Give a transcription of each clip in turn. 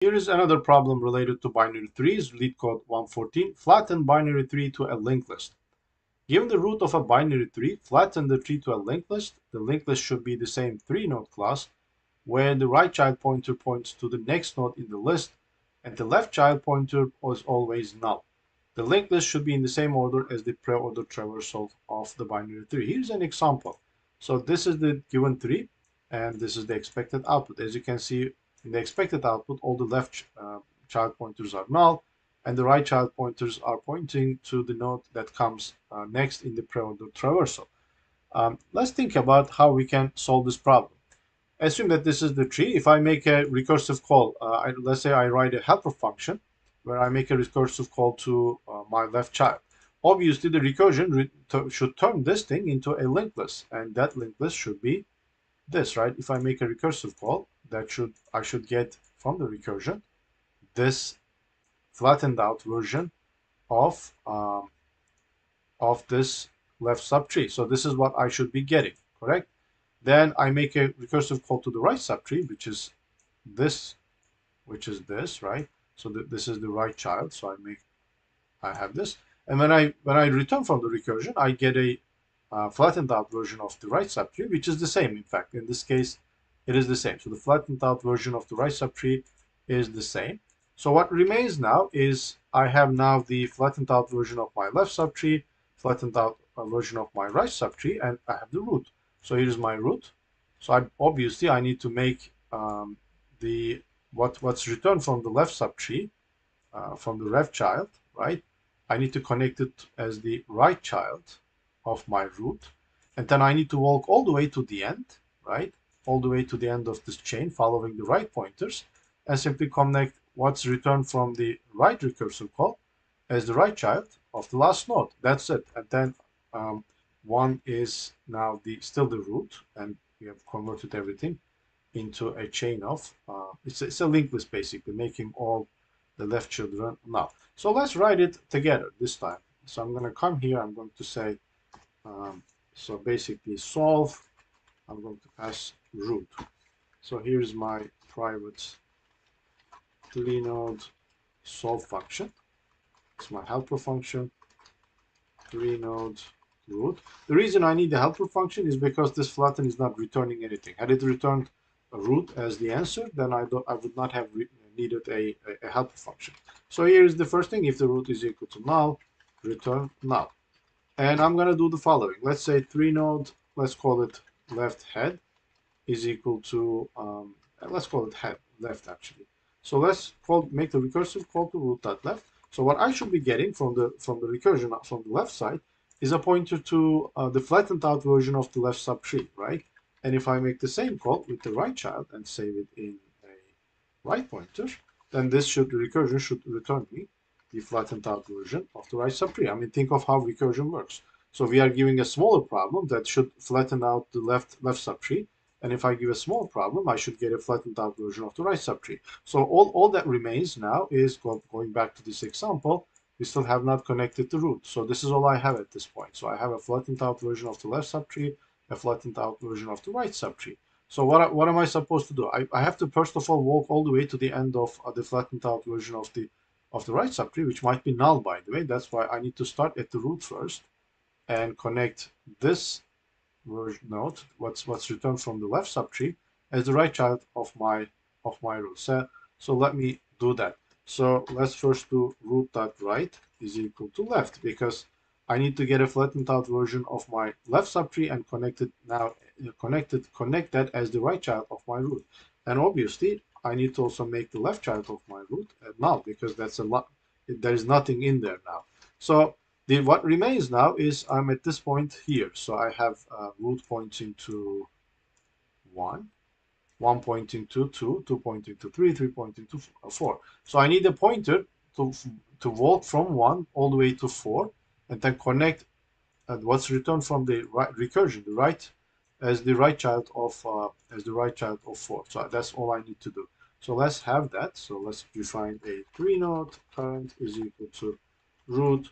Here is another problem related to binary trees, LeetCode 114. Flatten binary tree to a linked list. Given the root of a binary tree, flatten the tree to a linked list. The linked list should be the same three-node class, where the right child pointer points to the next node in the list, and the left child pointer is always null. The linked list should be in the same order as the pre-ordered traversal of the binary tree. Here's an example. So this is the given tree, and this is the expected output. As you can see, in the expected output, all the left child pointers are null, and the right child pointers are pointing to the node that comes next in the pre-ordered traversal. Let's think about how we can solve this problem. Assume that this is the tree. If I make a recursive call, let's say I write a helper function where I make a recursive call to my left child. Obviously, the recursion should turn this thing into a linked list, and that linked list should be this, right? If I make a recursive call, I should get from the recursion this flattened out version of this left subtree. So this is what I should be getting, correct? Then I make a recursive call to the right subtree, which is this, right? So this is the right child. So I have this, and when I return from the recursion, I get a flattened out version of the right subtree, which is the same. In fact, in this case, it is the same. So the flattened out version of the right subtree is the same. So what remains now is I have now the flattened out version of my left subtree, flattened out version of my right subtree, and I have the root. So here's my root. So obviously I need to make the what's returned from the left subtree, from the left child, right? I need to connect it as the right child of my root, and then I need to walk all the way to the end, right? All the way to the end of this chain, following the right pointers, and simply connect what's returned from the right recursive call as the right child of the last node. That's it. And then one is now still the root, and we have converted everything into a chain of it's a linked list, basically making all the left children null. So let's write it together this time. So I'm going to come here, I'm going to say so basically solve, I'm going to pass root. So here's my private three node solve function. It's my helper function, three node root. The reason I need the helper function is because this flatten is not returning anything. Had it returned a root as the answer, then I would not have needed a helper function. So here is the first thing: if the root is equal to null, return null. And I'm gonna do the following. Let's say three node. Let's call it left head is equal to let's call it head left actually. So let's make the recursive call to root dot left. So what I should be getting from the recursion from the left side is a pointer to the flattened out version of the left subtree, right? And if I make the same call with the right child and save it in a right pointer, then the recursion should return me the flattened out version of the right subtree. I mean, think of how recursion works. So we are giving a smaller problem that should flatten out the left subtree, and if I give a small problem, I should get a flattened out version of the right subtree. So all that remains now is going back to this example, we still have not connected the root. So this is all I have at this point. So I have a flattened out version of the left subtree, a flattened out version of the right subtree. So what am I supposed to do? I have to first of all walk all the way to the end of the flattened out version of the right subtree, which might be null, by the way. That's why I need to start at the root first and connect this node, what's returned from the left subtree, as the right child of my root. So let me do that. So let's first do root dot right is equal to left, because I need to get a flattened out version of my left subtree and connect it now. Connect that as the right child of my root. And obviously, I need to also make the left child of my root null, because that's a lot. There is nothing in there now. So what remains now is I'm at this point here. So I have root pointing to 1, 1 pointing to 2, 2 pointing to 3, 3 pointing to 4. So I need a pointer to walk from 1 all the way to 4, and then connect what's returned from the right recursion, the right, as the right child of 4. So that's all I need to do. So let's have that. So let's define a 3 node current is equal to root,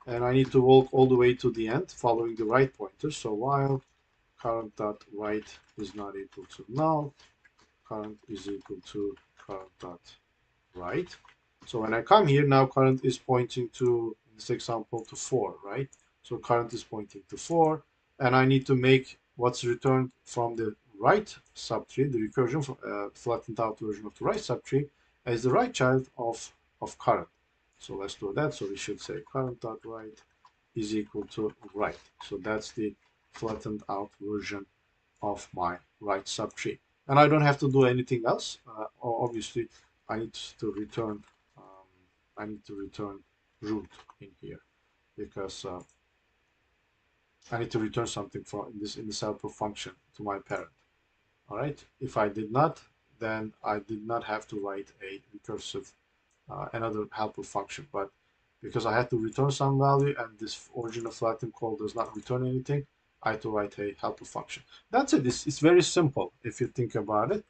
and I need to walk all the way to the end following the right pointer. So while current dot right is not equal to null, current is equal to current dot right? So when I come here, now current is pointing to, in this example, to 4, right? So current is pointing to 4, and I need to make what's returned from the right subtree, the recursion, flattened out version of the right subtree, as the right child of current. So let's do that. So we should say current.right is equal to right. So that's the flattened out version of my right subtree. And I don't have to do anything else. Obviously, I need to return um, I need to return root in here because I need to return something from in this helper function to my parent. All right. If I did not, then I did not have to write a recursive another helper function. But because I had to return some value and this original flatten call does not return anything, I had to write a helper function. That's it. It's very simple if you think about it.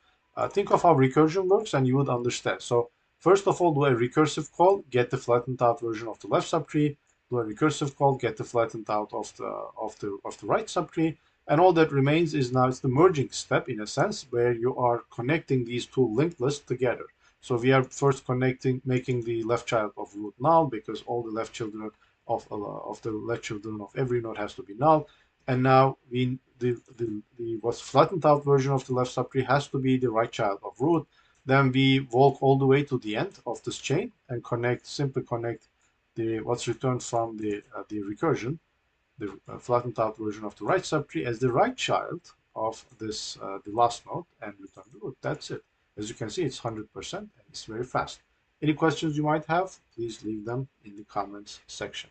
Think of how recursion works and you would understand. So first of all, do a recursive call, get the flattened out version of the left subtree. Do a recursive call, get the flattened out of the right subtree. And all that remains is now it's the merging step in a sense where you are connecting these two linked lists together. So we are first making the left child of root null because all the left children of the left children of every node has to be null. And now the what's flattened out version of the left subtree has to be the right child of root. Then we walk all the way to the end of this chain and simply connect the what's returned from the recursion, the flattened out version of the right subtree as the right child of this the last node and return the root. That's it. As you can see, it's 100% and it's very fast. Any questions you might have, please leave them in the comments section.